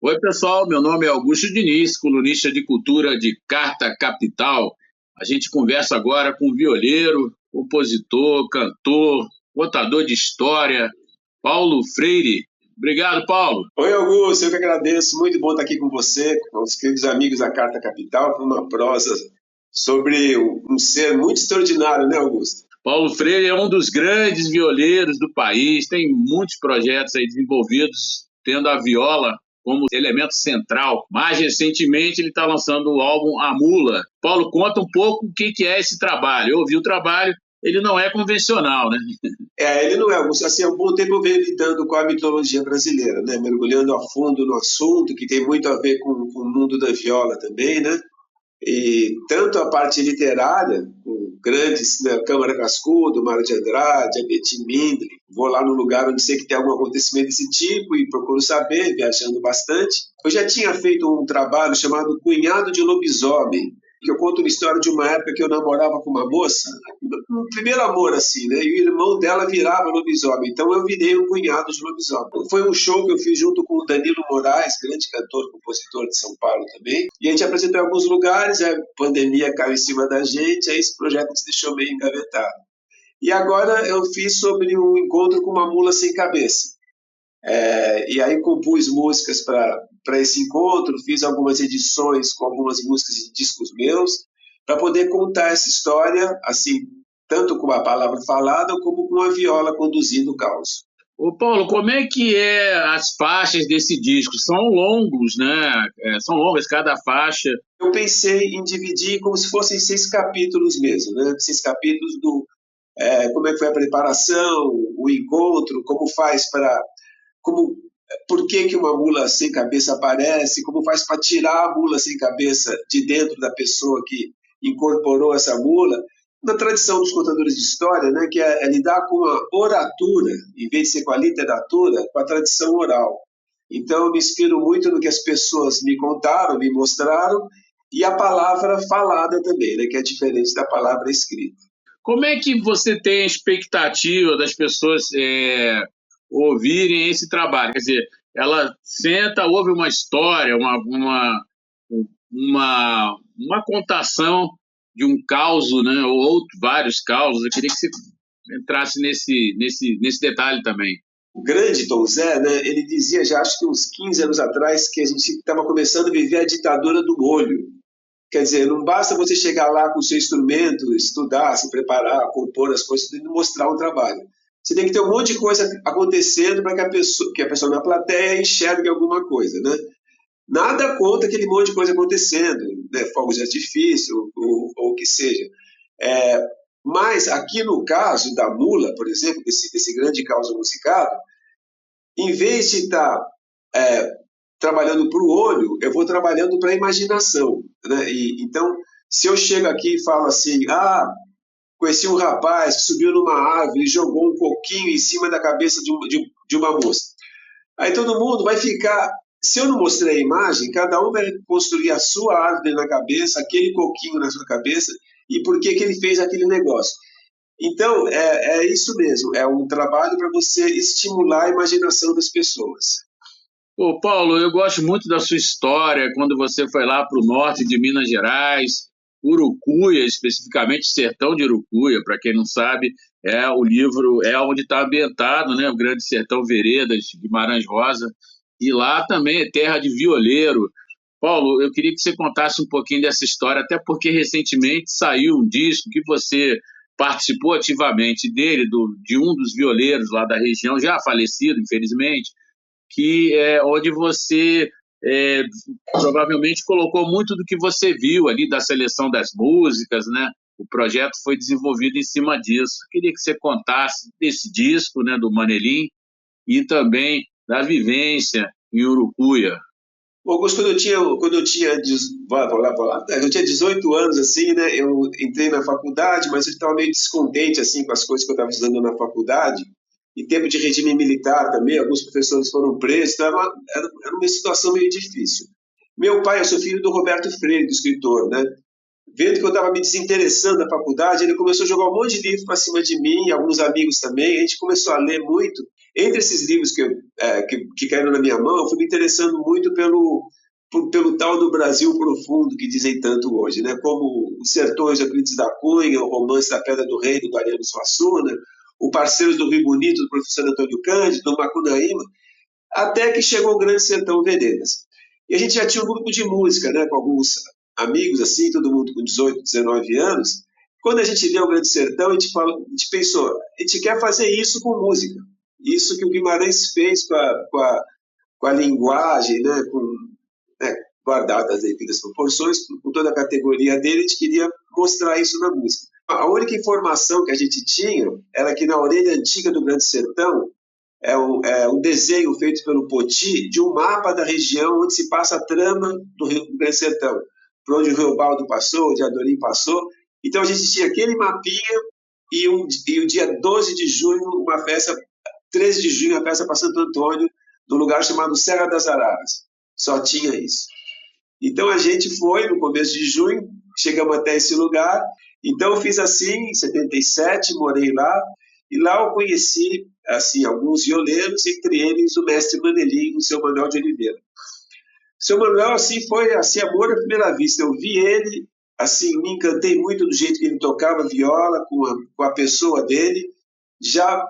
Oi, pessoal, meu nome é Augusto Diniz, colunista de cultura de Carta Capital. A gente conversa agora com violeiro, compositor, cantor, contador de história, Paulo Freire. Obrigado, Paulo. Oi, Augusto, eu que agradeço. Muito bom estar aqui com você, com os queridos amigos da Carta Capital, com uma prosa sobre um ser muito extraordinário, né, Augusto? Paulo Freire é um dos grandes violeiros do país, tem muitos projetos aí desenvolvidos, tendo a viola como elemento central. Mais recentemente, ele está lançando o álbum A Mula. Paulo, conta um pouco o que é esse trabalho. Eu ouvi o trabalho, ele não é convencional, né? Ele não é, Augusto. Assim, há um bom tempo eu venho lidando com a mitologia brasileira, né? Mergulhando a fundo no assunto, que tem muito a ver com o mundo da viola também, né? E tanto a parte literária, com grandes, né, Câmara Cascudo, Mário de Andrade, a Betim Mindre, vou lá no lugar onde sei que tem algum acontecimento desse tipo e procuro saber, viajando bastante. Eu já tinha feito um trabalho chamado Cunhado de Lobisomem, que eu conto uma história de uma época que eu namorava com uma moça, um primeiro amor assim, né? E o irmão dela virava lobisomem, então eu virei um cunhado de lobisomem. Foi um show que eu fiz junto com o Danilo Moraes, grande cantor, compositor de São Paulo também, e a gente apresentou em alguns lugares, a pandemia caiu em cima da gente, aí esse projeto se deixou meio engavetado. E agora eu fiz sobre um encontro com uma mula sem cabeça. E aí compus músicas para esse encontro, fiz algumas edições com algumas músicas de discos meus, para poder contar essa história, assim, tanto com a palavra falada como com a viola conduzindo o caos. Ô Paulo, como é que as faixas desse disco? São longos, né? São longas cada faixa. Eu pensei em dividir como se fossem 6 capítulos mesmo, né? 6 capítulos do como é que foi a preparação, o encontro, como faz para... por que uma mula sem cabeça aparece, como faz para tirar a mula sem cabeça de dentro da pessoa que incorporou essa mula, na tradição dos contadores de história, né, que é lidar com a oratura, em vez de ser com a literatura, com a tradição oral. Então, eu me inspiro muito no que as pessoas me contaram, me mostraram, e a palavra falada também, né, que é diferente da palavra escrita. Como é que você tem a expectativa das pessoas ouvirem esse trabalho? Quer dizer, ela senta, ouve uma história, uma contação de um caos, né, ou vários causos. Eu queria que você entrasse nesse detalhe também. O grande Tom Zé, né, ele dizia já acho que uns 15 anos atrás que a gente estava começando a viver a ditadura do olho. Quer dizer, não basta você chegar lá com o seu instrumento, estudar, se preparar, compor as coisas e mostrar um trabalho. Você tem que ter um monte de coisa acontecendo para que a pessoa na plateia enxergue alguma coisa, né? Nada contra aquele monte de coisa acontecendo, né? Fogos de artifício ou o que seja. Mas aqui no caso da mula, por exemplo, desse grande caos musicado, em vez de estar trabalhando para o olho, eu vou trabalhando para a imaginação, né? Então, se eu chego aqui e falo assim, conheci um rapaz que subiu numa árvore e jogou um coquinho em cima da cabeça de uma moça. Aí todo mundo vai ficar... Se eu não mostrei a imagem, cada um vai construir a sua árvore na cabeça, aquele coquinho na sua cabeça, e por que ele fez aquele negócio. Então, é isso mesmo, é um trabalho para você estimular a imaginação das pessoas. Ô, Paulo, eu gosto muito da sua história, quando você foi lá para o norte de Minas Gerais, Urucuia, especificamente Sertão de Urucuia, para quem não sabe, o livro é onde está ambientado, né, o Grande Sertão Veredas, Guimarães Rosa, e lá também é terra de violeiro. Paulo, eu queria que você contasse um pouquinho dessa história, até porque recentemente saiu um disco que você participou ativamente dele, de um dos violeiros lá da região, já falecido, infelizmente, que é onde você provavelmente colocou muito do que você viu ali da seleção das músicas, né? O projeto foi desenvolvido em cima disso. Queria que você contasse desse disco, né, do Manelim, e também da vivência em Urucuia. Augusto, quando eu tinha 18 anos, assim, né, eu entrei na faculdade, mas eu estava meio descontente, assim, com as coisas que eu estava estudando na faculdade. Em tempo de regime militar também, alguns professores foram presos, então era uma situação meio difícil. Meu pai, eu sou filho do Roberto Freire, do escritor, né? Vendo que eu estava me desinteressando da faculdade, ele começou a jogar um monte de livro para cima de mim, e alguns amigos também, a gente começou a ler muito. Entre esses livros que caíram na minha mão, eu fui me interessando muito pelo tal do Brasil profundo que dizem tanto hoje, né? Como Os Sertões de Euclides da Cunha, O Romance da Pedra do Rei, do Ariano Suassuna, O Parceiros do Rio Bonito, do professor Antônio Cândido, do Macunaíma, até que chegou o Grande Sertão Veredas. E a gente já tinha um grupo de música, né? Com alguns amigos, assim, todo mundo com 18, 19 anos. Quando a gente lê o Grande Sertão, a gente pensou, a gente quer fazer isso com música. Isso que o Guimarães fez com a linguagem, né, guardadas as devidas proporções, com toda a categoria dele, a gente queria mostrar isso na música. A única informação que a gente tinha era que na orelha antiga do Grande Sertão um desenho feito pelo Poti de um mapa da região onde se passa a trama do Grande Sertão, por onde o Rio Baldo passou, onde a Dorim passou. Então a gente tinha aquele mapinha e o dia 12 de junho, uma festa, 13 de junho, a festa para Santo Antônio, num lugar chamado Serra das Araras. Só tinha isso. Então a gente foi no começo de junho, chegamos até esse lugar. Então eu fiz assim, em 77, morei lá, e lá eu conheci assim, alguns violeiros, entre eles o mestre Manelin, o seu Manuel de Oliveira. O seu Manuel assim, foi assim, amor à primeira vista. Eu vi ele, assim, me encantei muito do jeito que ele tocava viola, com a pessoa dele. Já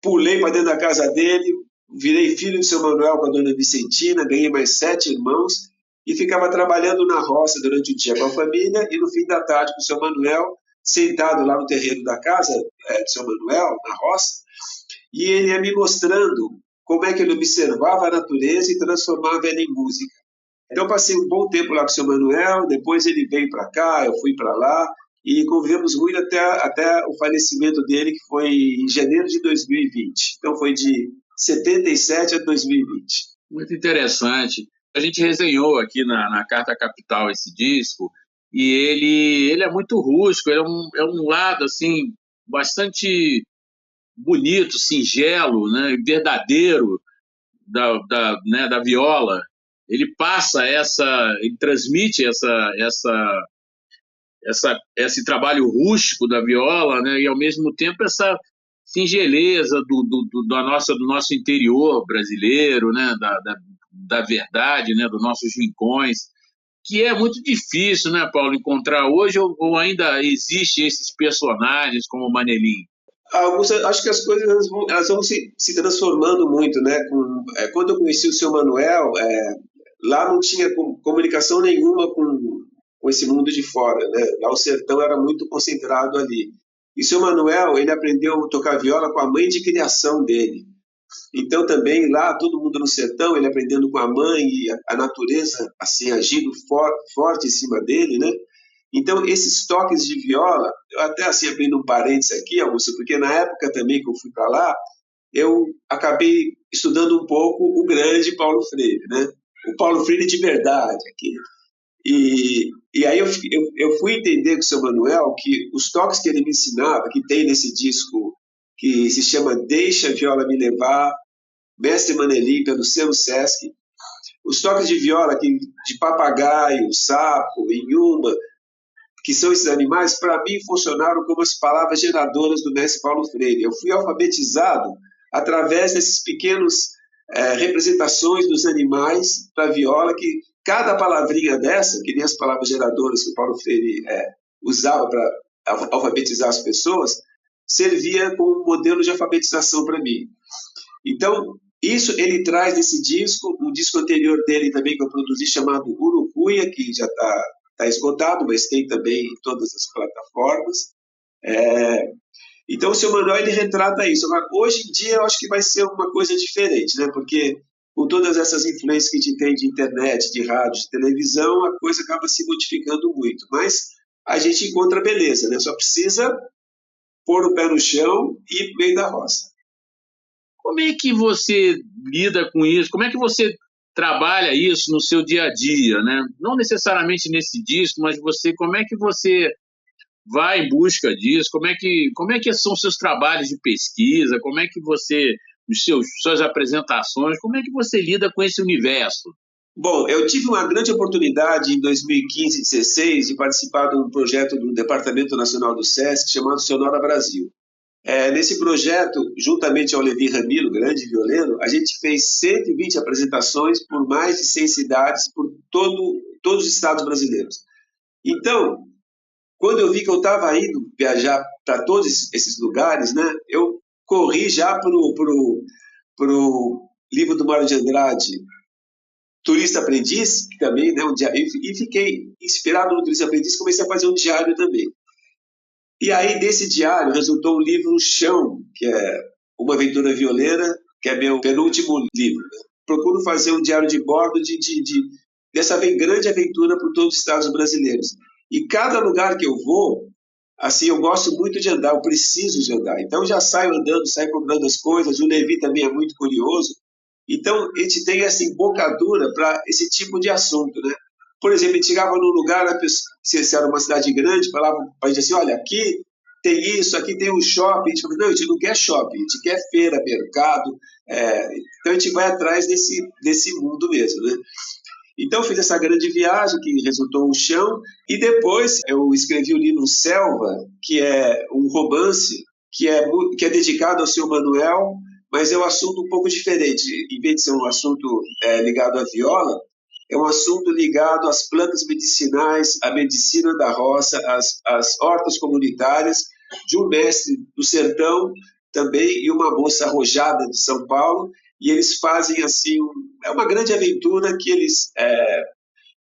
pulei para dentro da casa dele, virei filho do seu Manuel com a dona Vicentina, ganhei mais 7 irmãos e ficava trabalhando na roça durante o dia com a família e no fim da tarde com o seu Manuel, sentado lá no terreno da casa do seu Manuel, na roça, e ele ia me mostrando como é que ele observava a natureza e transformava ela em música. Então eu passei um bom tempo lá com o seu Manuel, depois ele veio para cá, eu fui para lá, e convivemos muito até o falecimento dele, que foi em janeiro de 2020. Então foi de 77 a 2020. Muito interessante. A gente resenhou aqui na Carta Capital esse disco, e ele é muito rústico, é um lado assim, bastante bonito, singelo, né, verdadeiro da viola. Ele passa ele transmite esse trabalho rústico da viola, né, e ao mesmo tempo essa singeleza do nosso interior brasileiro, né, da verdade, né, dos nossos rincões, que é muito difícil, né, Paulo, encontrar hoje, ou ainda existe esses personagens como o Manelin? Acho que as coisas elas vão se transformando muito, né? Quando eu conheci o seu Manuel, lá não tinha comunicação nenhuma com esse mundo de fora, né? Lá o sertão era muito concentrado ali. E o seu Manuel, ele aprendeu a tocar viola com a mãe de criação dele. Então também lá, todo mundo no sertão, ele aprendendo com a mãe e a natureza assim agindo forte em cima dele, né? Então esses toques de viola, eu até assim abrindo um parênteses aqui, Augusto, porque na época também que eu fui para lá, eu acabei estudando um pouco o grande Paulo Freire, né? O Paulo Freire de verdade aqui. E aí eu fui entender com o seu Manuel que os toques que ele me ensinava, que tem nesse disco que se chama Deixa a Viola Me Levar, Mestre Manelin, pelo selo Sesc, os toques de viola de papagaio, sapo, inhuma, que são esses animais, para mim funcionaram como as palavras geradoras do mestre Paulo Freire. Eu fui alfabetizado através desses pequenos representações dos animais para a viola, que cada palavrinha dessa, que nem as palavras geradoras que o Paulo Freire usava para alfabetizar as pessoas, servia como um modelo de alfabetização para mim. Então, isso ele traz nesse disco, um disco anterior dele também que eu produzi, chamado Urucuia, que já está esgotado, mas tem também em todas as plataformas. Então o seu Manuel ele retrata isso. Agora, hoje em dia eu acho que vai ser uma coisa diferente, né? Porque com todas essas influências que a gente tem de internet, de rádio, de televisão, a coisa acaba se modificando muito. Mas a gente encontra beleza, né? Só precisa pôr o pé no chão e ir no meio da roça. Como é que você lida com isso? Como é que você trabalha isso no seu dia a dia, né? Não necessariamente nesse disco, mas como é que você vai em busca disso? Como é que são seus trabalhos de pesquisa? Como é que suas apresentações, como é que você lida com esse universo? Bom, eu tive uma grande oportunidade em 2015 e 2016 de participar de um projeto do Departamento Nacional do SESC chamado Sonora Brasil. Nesse projeto, juntamente ao Levi Ramilo, grande violino, a gente fez 120 apresentações por mais de 100 cidades, por todos os estados brasileiros. Então, quando eu vi que eu estava indo viajar para todos esses lugares, né, eu corri já pro livro do Mário de Andrade, Turista Aprendiz, que também, né, e fiquei inspirado no Turista Aprendiz, comecei a fazer um diário também. E aí, desse diário, resultou um livro Chão, que é Uma Aventura Violeira, que é meu penúltimo livro. Procuro fazer um diário de bordo dessa grande aventura por todos os estados brasileiros. E cada lugar que eu vou, assim, eu gosto muito de andar, eu preciso de andar. Então, eu já saio andando, saio procurando as coisas. O Levi também é muito curioso. Então, a gente tem essa embocadura para esse tipo de assunto, né? Por exemplo, a gente chegava num lugar, se era uma cidade grande, falava para a gente assim, olha, aqui tem isso, aqui tem um shopping. A gente falava, não, a gente não quer shopping, a gente quer feira, mercado. Então, a gente vai atrás desse mundo mesmo, né? Então, eu fiz essa grande viagem, que resultou um chão, e depois eu escrevi o livro Selva, que é um romance que é dedicado ao seu Manuel, mas é um assunto um pouco diferente. Em vez de ser um assunto ligado à viola, é um assunto ligado às plantas medicinais, à medicina da roça, às hortas comunitárias, de um mestre do sertão também e uma moça arrojada de São Paulo, e eles fazem assim, é uma grande aventura que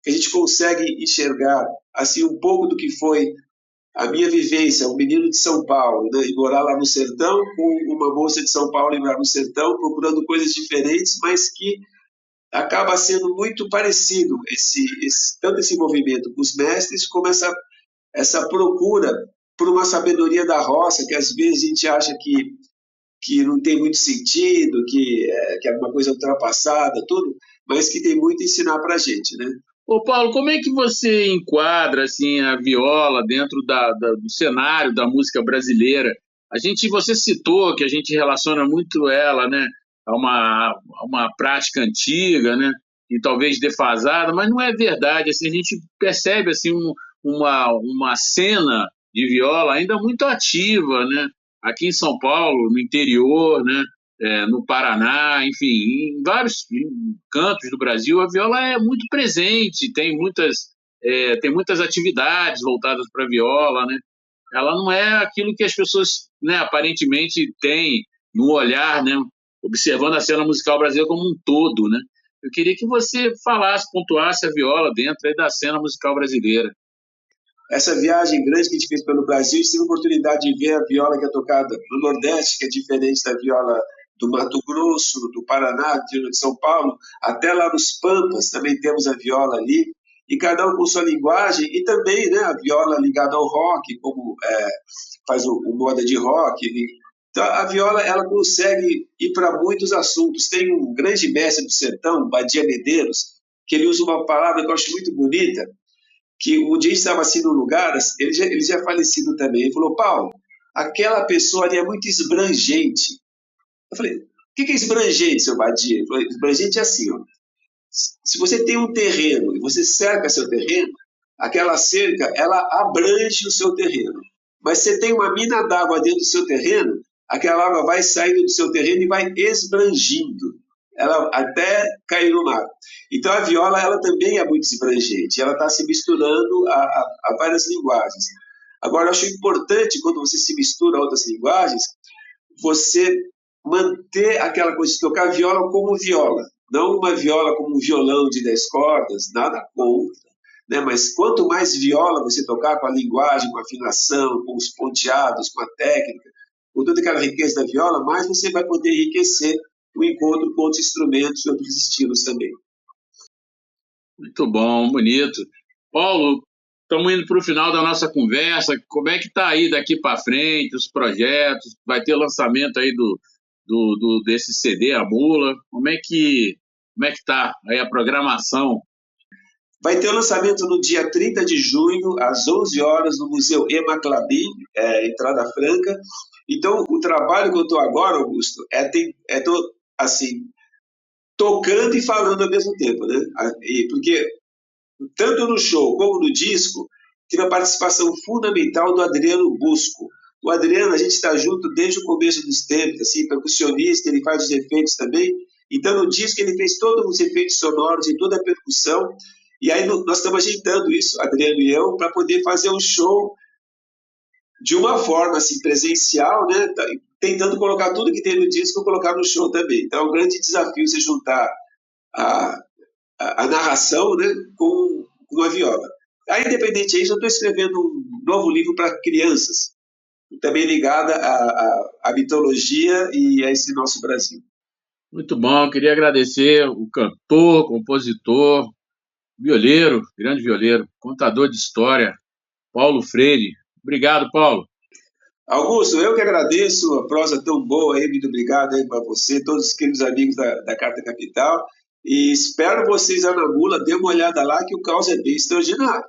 que a gente consegue enxergar assim um pouco do que foi a minha vivência, um menino de São Paulo, né, e morar lá no sertão, com uma moça de São Paulo e morar no sertão, procurando coisas diferentes, mas que acaba sendo muito parecido tanto esse envolvimento com os mestres, como essa procura por uma sabedoria da roça, que às vezes a gente acha que não tem muito sentido, que é uma coisa ultrapassada, tudo, mas que tem muito a ensinar para a gente, né? Ô Paulo, como é que você enquadra assim a viola dentro do cenário da música brasileira? Você citou que a gente relaciona muito ela, né, a uma prática antiga, né, e talvez defasada, mas não é verdade. Assim, a gente percebe assim uma cena de viola ainda muito ativa, né? Aqui em São Paulo, no interior, né? No Paraná, enfim, em vários cantos do Brasil, a viola é muito presente, tem muitas atividades voltadas para a viola, né? Ela não é aquilo que as pessoas, né, aparentemente têm no olhar, né, observando a cena musical brasileira como um todo, né? Eu queria que você falasse, pontuasse a viola dentro aí da cena musical brasileira. Essa viagem grande que a gente fez pelo Brasil, tive a oportunidade de ver a viola que é tocada no Nordeste, que é diferente da viola do Mato Grosso, do Paraná, de São Paulo, até lá nos Pampas também temos a viola ali, e cada um com sua linguagem, e também, né, a viola ligada ao rock, como faz o moda de rock. Então, a viola ela consegue ir para muitos assuntos. Tem um grande mestre do sertão, Badia Medeiros, que ele usa uma palavra que eu acho muito bonita, que um dia estava assim num lugar, ele já é falecido também, ele falou, Paulo, aquela pessoa ali é muito esbrangente. Eu falei, o que é esbrangente, seu Badia? Ele falou, esbrangente é assim, ó, se você tem um terreno e você cerca seu terreno, aquela cerca, ela abrange o seu terreno. Mas se você tem uma mina d'água dentro do seu terreno, aquela água vai saindo do seu terreno e vai esbrangindo, ela até cair no mar. Então a viola ela também é muito esbrangente, ela está se misturando a várias linguagens. Agora, eu acho importante, quando você se mistura a outras linguagens, você manter aquela coisa de tocar viola como viola, não uma viola como um violão de 10 cordas, nada contra, né? Mas quanto mais viola você tocar com a linguagem, com a afinação, com os ponteados, com a técnica, com toda aquela riqueza da viola, mais você vai poder enriquecer o encontro com outros instrumentos e outros estilos também. Muito bom, bonito. Paulo, estamos indo para o final da nossa conversa. Como é que está aí daqui para frente os projetos? Vai ter lançamento aí desse CD, a Mula. Como é que está aí a programação? Vai ter o lançamento no dia 30 de junho, às 11 horas, no Museu Ema Clabin, entrada franca. Então, o trabalho que eu estou agora, Augusto, assim, tocando e falando ao mesmo tempo, né? Porque tanto no show como no disco, tive a participação fundamental do Adriano Busco. O Adriano, a gente está junto desde o começo dos tempos, assim, percussionista, ele faz os efeitos também. Então, no disco, ele fez todos os efeitos sonoros e toda a percussão. E aí, nós estamos ajeitando isso, Adriano e eu, para poder fazer um show de uma forma assim, presencial, né? Tentando colocar tudo que tem no disco, colocar no show também. Então, é um grande desafio você juntar a, a narração, né, com a viola. Aí, independente disso, eu estou escrevendo um novo livro para crianças, também ligada à mitologia e a esse nosso Brasil. Muito bom, queria agradecer o cantor, compositor, violeiro, grande violeiro, contador de história, Paulo Freire. Obrigado, Paulo. Augusto, eu que agradeço a prosa tão boa aí, muito obrigado aí para você, todos os queridos amigos da Carta Capital, e espero vocês lá na Mula, dê uma olhada lá que o caos é bem extraordinário.